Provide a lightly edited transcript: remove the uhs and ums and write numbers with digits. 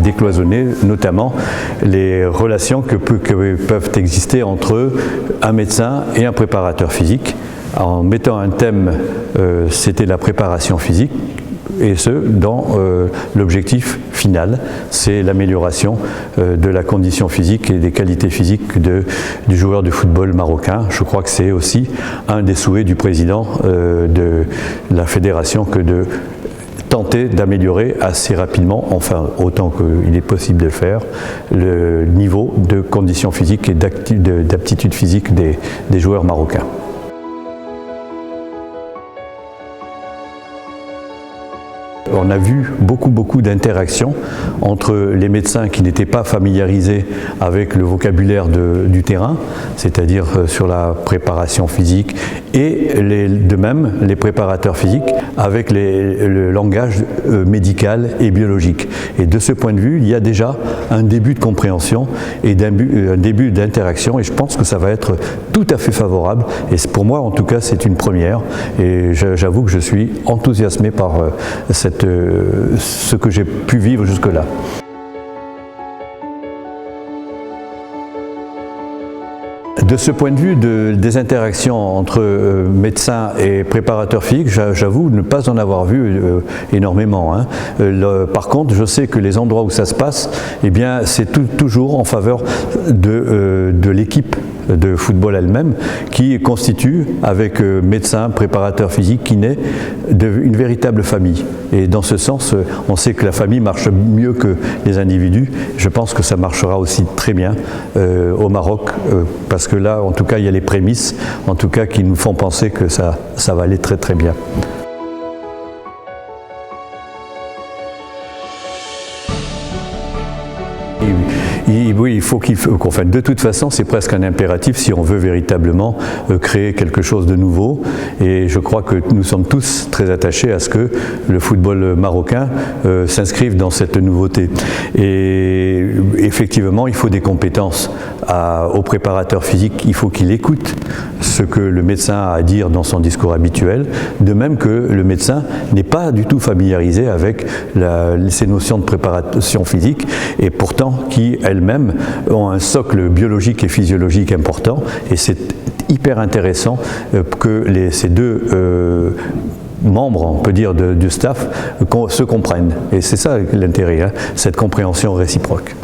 décloisonner notamment les relations que peuvent exister entre un médecin et un préparateur physique. En mettant un thème, c'était la préparation physique, et ce, dans l'objectif final, c'est l'amélioration de la condition physique et des qualités physiques du joueur de football marocain. Je crois que c'est aussi un des souhaits du président de la fédération que de tenter d'améliorer assez rapidement, enfin autant qu'il est possible de le faire, le niveau de conditions physiques et d'aptitude physique des joueurs marocains. On a vu beaucoup d'interactions entre les médecins qui n'étaient pas familiarisés avec le vocabulaire du terrain, c'est-à-dire sur la préparation physique, et de même les préparateurs physiques avec le langage médical et biologique. Et de ce point de vue, il y a déjà un début de compréhension et un début d'interaction, et je pense que ça va être tout à fait favorable. Et pour moi, en tout cas, c'est une première. Et j'avoue que je suis enthousiasmé par ce que j'ai pu vivre jusque-là. De ce point de vue des interactions entre médecins et préparateurs physiques, j'avoue ne pas en avoir vu énormément. Par contre, je sais que les endroits où ça se passe, eh bien, c'est toujours en faveur de l'équipe de football elle-même, qui constitue, avec médecins, préparateurs physiques, qui naît une véritable famille. Et dans ce sens, on sait que la famille marche mieux que les individus. Je pense que ça marchera aussi très bien au Maroc, parce que là, en tout cas, il y a les prémices, en tout cas, qui nous font penser que ça va aller très bien. Oui, il faut qu'on fasse. De toute façon, c'est presque un impératif si on veut véritablement créer quelque chose de nouveau. Et je crois que nous sommes tous très attachés à ce que le football marocain s'inscrive dans cette nouveauté. Et effectivement, il faut des compétences au préparateur physique. Il faut qu'il écoute ce que le médecin a à dire dans son discours habituel, de même que le médecin n'est pas du tout familiarisé avec ces notions de préparation physique, et pourtant qui elles-mêmes ont un socle biologique et physiologique important, et c'est hyper intéressant que ces deux membres, on peut dire, du staff se comprennent. Et c'est ça l'intérêt, cette compréhension réciproque.